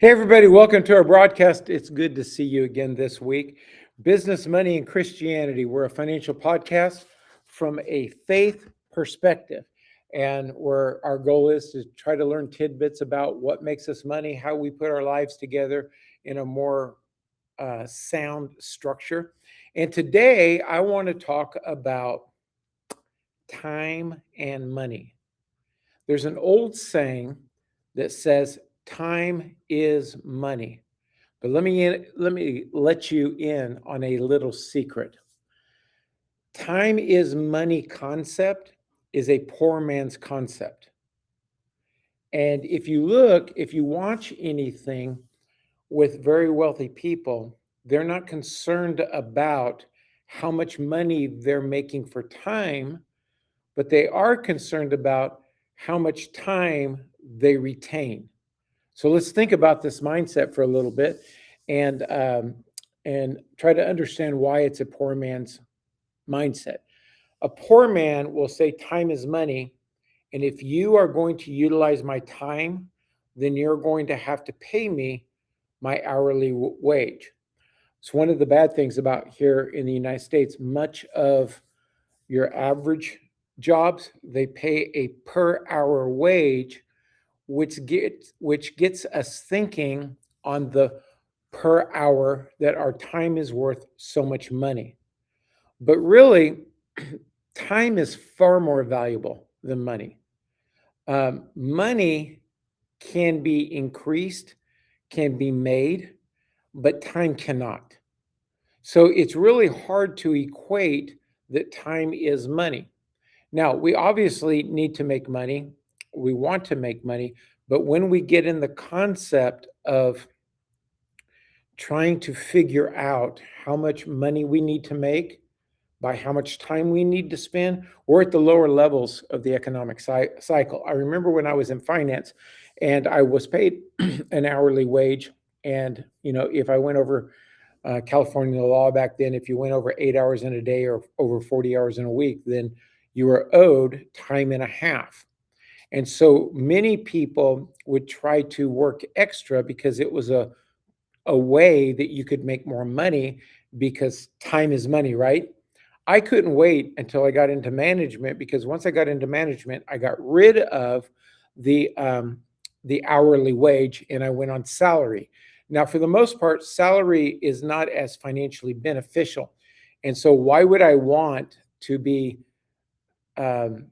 Hey, everybody, welcome to our broadcast. It's good to see you again this week. Business, Money, and Christianity. We're a financial podcast from a faith perspective. And where our goal is to try to learn tidbits about what makes us money, how we put our lives together in a more sound structure. And today I want to talk about time and money. There's an old saying that says, time is money. But let me let you in on a little secret. Time is money concept is a poor man's concept. And if you watch anything with very wealthy people, they're not concerned about how much money they're making for time, but they are concerned about how much time they retain. So let's think about this mindset for a little bit, and and try to understand why it's a poor man's mindset. A poor man will say time is money, and if you are going to utilize my time, then you're going to have to pay me my hourly wage. It's one of the bad things about here in the United States. Much of your average jobs, they pay a per hour wage, which gets us thinking on the per hour that our time is worth so much money. But really, time is far more valuable than money. Money can be increased, can be made, but time cannot. So it's really hard to equate that time is money. Now, we obviously need to make money. We want to make money. But when we get in the concept of trying to figure out how much money we need to make by how much time we need to spend, we're at the lower levels of the economic cycle. I remember when I was in finance and I was paid an hourly wage. And, if I went over California law back then, if you went over 8 hours in a day or over 40 hours in a week, then you were owed time and a half. And so many people would try to work extra because it was a way that you could make more money because time is money, right? I couldn't wait until I got into management, because once I got into management, I got rid of the hourly wage and I went on salary. Now, for the most part, salary is not as financially beneficial. And so why would I want um,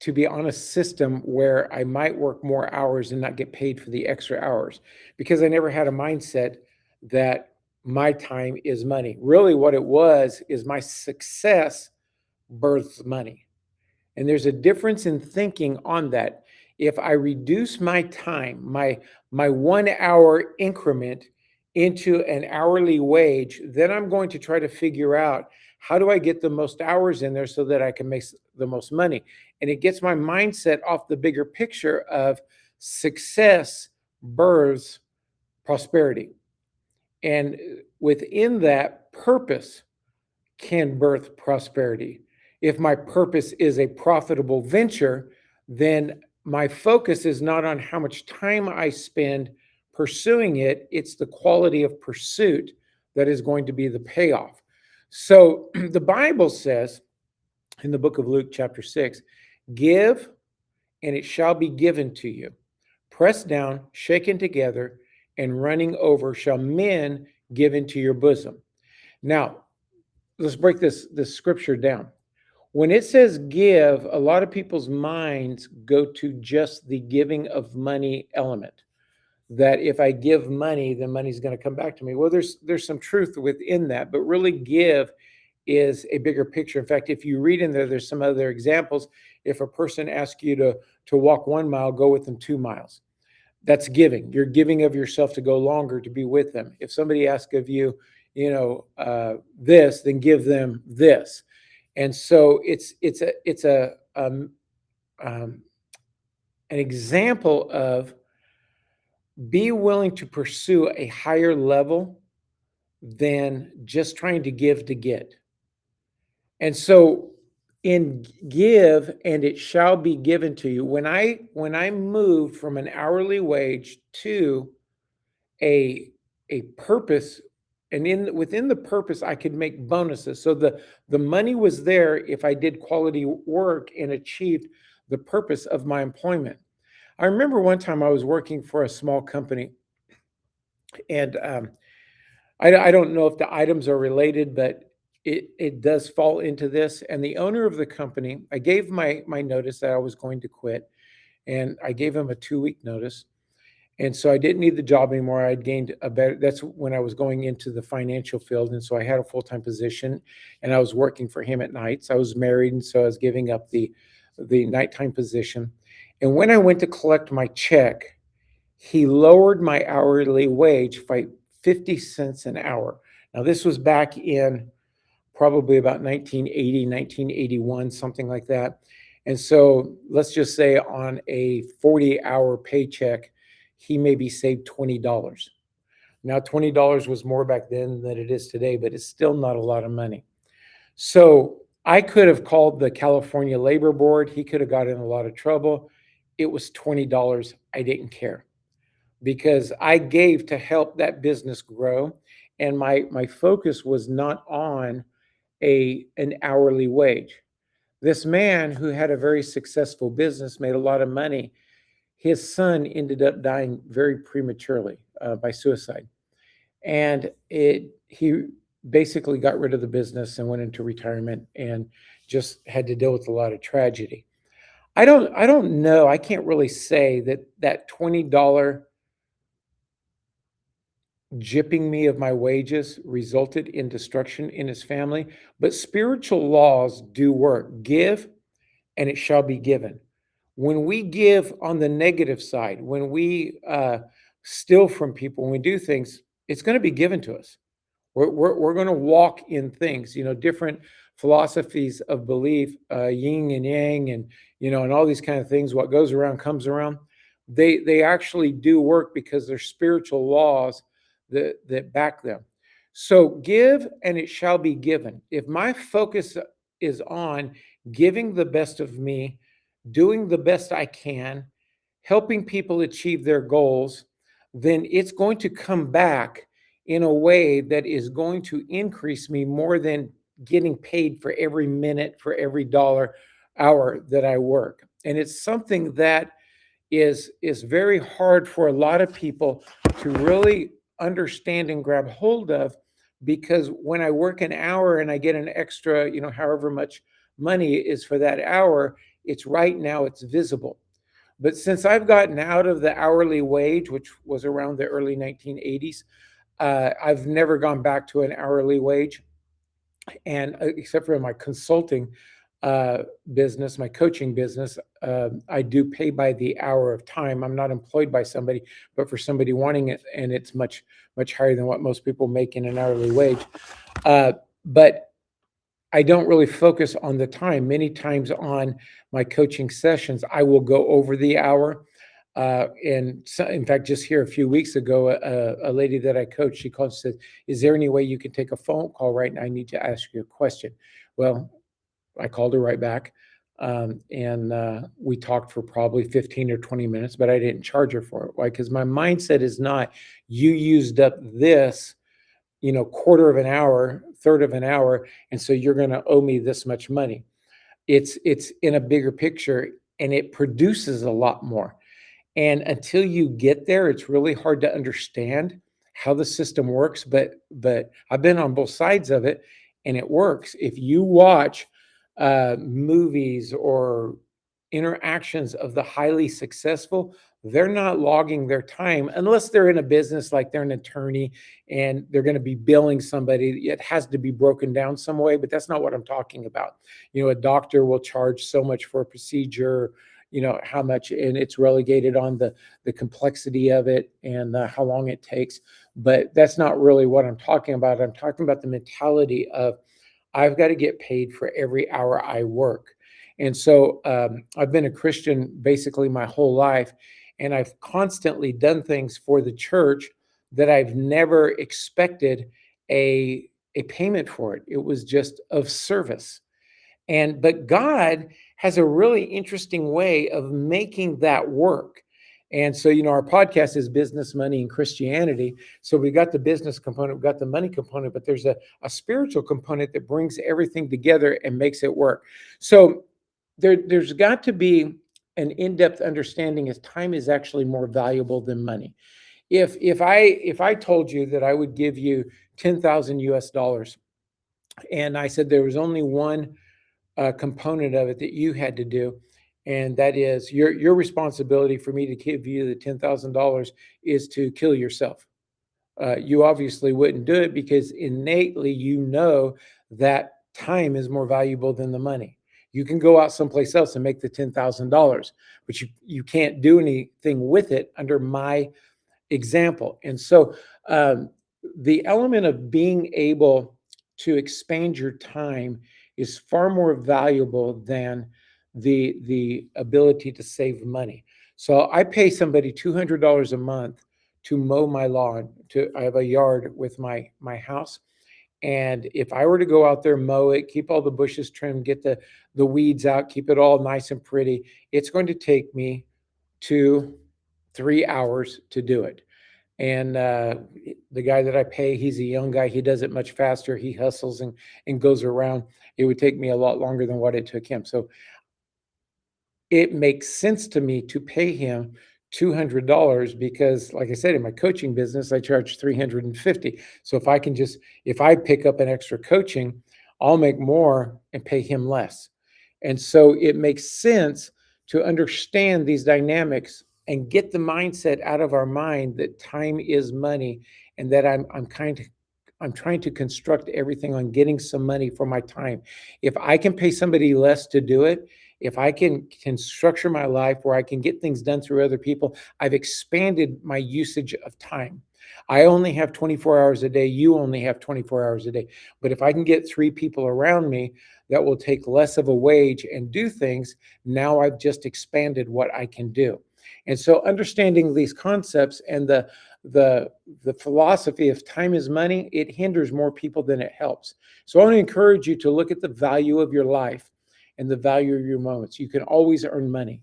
to be on a system where I might work more hours and not get paid for the extra hours? Because I never had a mindset that my time is money. Really, what it was is my success births money. And there's a difference in thinking on that. If I reduce my time, my 1 hour increment into an hourly wage, then I'm going to try to figure out how do I get the most hours in there so that I can make the most money. And it gets my mindset off the bigger picture of success births prosperity. And within that, purpose can birth prosperity. If my purpose is a profitable venture, then my focus is not on how much time I spend pursuing it, it's the quality of pursuit that is going to be the payoff. So the Bible says in the book of Luke, chapter 6, give and it shall be given to you. Pressed down, shaken together, and running over shall men give into your bosom. Now, let's break this scripture down. When it says give, a lot of people's minds go to just the giving of money element. That if I give money, then money's going to come back to me. Well, there's some truth within that, but really give is a bigger picture. In fact, if you read in there, there's some other examples. If a person asks you to walk 1 mile, go with them 2 miles. That's giving. You're giving of yourself to go longer to be with them. If somebody asks of you, this, then give them this. And so it's an example of be willing to pursue a higher level than just trying to give to get. And so in give and it shall be given to you, when I moved from an hourly wage to a purpose, and within the purpose I could make bonuses. So the money was there if I did quality work and achieved the purpose of my employment. I remember one time I was working for a small company, and I don't know if the items are related, but it does fall into this. And the owner of the company, I gave my notice that I was going to quit, and I gave him a 2-week notice. And so I didn't need the job anymore. I'd gained a better, that's when I was going into the financial field. And so I had a full-time position, and I was working for him at nights. I was married, and so I was giving up the nighttime position. And when I went to collect my check, he lowered my hourly wage by 50 cents an hour. Now, this was back in probably about 1980, 1981, something like that. And so let's just say on a 40-hour paycheck, he maybe saved $20. Now, $20 was more back then than it is today, but it's still not a lot of money. So I could have called the California Labor Board. He could have got in a lot of trouble. It was $20. I didn't care because I gave to help that business grow. And my focus was not on an hourly wage. This man who had a very successful business, made a lot of money. His son ended up dying very prematurely by suicide. And he basically got rid of the business and went into retirement and just had to deal with a lot of tragedy. I don't know. I can't really say that $20 gypping me of my wages resulted in destruction in his family, but spiritual laws do work. Give, and it shall be given. When we give on the negative side, when we steal from people, when we do things, it's going to be given to us. We're going to walk in things, different philosophies of belief, yin and yang, and and all these kind of things. What goes around comes around. They actually do work because they're spiritual laws that back them. So give, and it shall be given. If my focus is on giving the best of me, doing the best I can, helping people achieve their goals, then it's going to come back in a way that is going to increase me more than getting paid for every minute, for every dollar hour that I work. And it's something that is very hard for a lot of people to really understand and grab hold of, because when I work an hour and I get an extra, however much money is for that hour, it's right now, it's visible. But since I've gotten out of the hourly wage, which was around the early 1980s, I've never gone back to an hourly wage. And except for my consulting business, my coaching business, I do pay by the hour of time. I'm not employed by somebody, but for somebody wanting it, and it's much, much higher than what most people make in an hourly wage. But I don't really focus on the time. Many times on my coaching sessions, I will go over the hour. And so, in fact, just here a few weeks ago, a lady that I coached, she called and said, "Is there any way you can take a phone call right now? I need to ask you a question." Well, I called her right back. And we talked for probably 15 or 20 minutes, but I didn't charge her for it. Why? Because my mindset is not, you used up this, quarter of an hour, third of an hour, and so you're going to owe me this much money. It's in a bigger picture, and it produces a lot more. And until you get there, it's really hard to understand how the system works. But I've been on both sides of it, and it works. If you watch movies or interactions of the highly successful, they're not logging their time unless they're in a business, like they're an attorney and they're going to be billing somebody. It has to be broken down some way, but that's not what I'm talking about. A doctor will charge so much for a procedure, how much, and it's relegated on the complexity of it and how long it takes. But that's not really what I'm talking about. I'm talking about the mentality of, I've got to get paid for every hour I work. And so I've been a Christian basically my whole life, and I've constantly done things for the church that I've never expected a payment for it. It was just of service. But God has a really interesting way of making that work. And so, our podcast is business, money, and Christianity. So we got the business component, we got the money component, but there's a spiritual component that brings everything together and makes it work. So there's got to be an in-depth understanding as time is actually more valuable than money. If I told you that I would give you 10,000 US dollars, and I said there was only one component of it that you had to do, and that is your responsibility for me to give you the $10,000 is to kill yourself. You obviously wouldn't do it because innately that time is more valuable than the money. You can go out someplace else and make the $10,000, but you can't do anything with it under my example. And so the element of being able to expand your time is far more valuable than the ability to save money. So I pay somebody $200 a month to mow my lawn. I have a yard with my house, and if I were to go out there, mow it, keep all the bushes trimmed, get the weeds out, keep it all nice and pretty, it's going to take me 2-3 hours to do it. And the guy that I pay, he's a young guy. He does it much faster. He hustles and goes around. It would take me a lot longer than what it took him. So it makes sense to me to pay him $200 because, like I said, in my coaching business, I charge $350. So if I pick up an extra coaching, I'll make more and pay him less. And so it makes sense to understand these dynamics and get the mindset out of our mind that time is money, and that I'm trying to construct everything on getting some money for my time. If I can pay somebody less to do it, if I can structure my life where I can get things done through other people, I've expanded my usage of time. I only have 24 hours a day. You only have 24 hours a day. But if I can get 3 people around me that will take less of a wage and do things, now I've just expanded what I can do. And so understanding these concepts and the philosophy of time is money, it hinders more people than it helps. So I want to encourage you to look at the value of your life and the value of your moments. You can always earn money,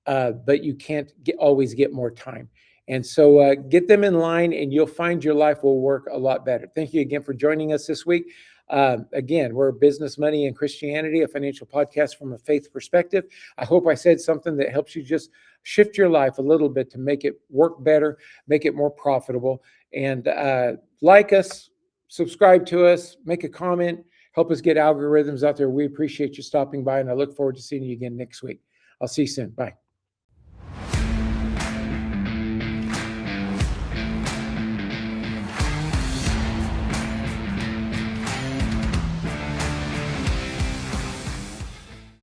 but you can't always get more time. And so get them in line and you'll find your life will work a lot better. Thank you again for joining us this week. Again, we're Business, Money, and Christianity, a financial podcast from a faith perspective. I hope I said something that helps you just shift your life a little bit to make it work better, make it more profitable. And like us, subscribe to us, make a comment, help us get algorithms out there. We appreciate you stopping by, and I look forward to seeing you again next week. I'll see you soon. Bye.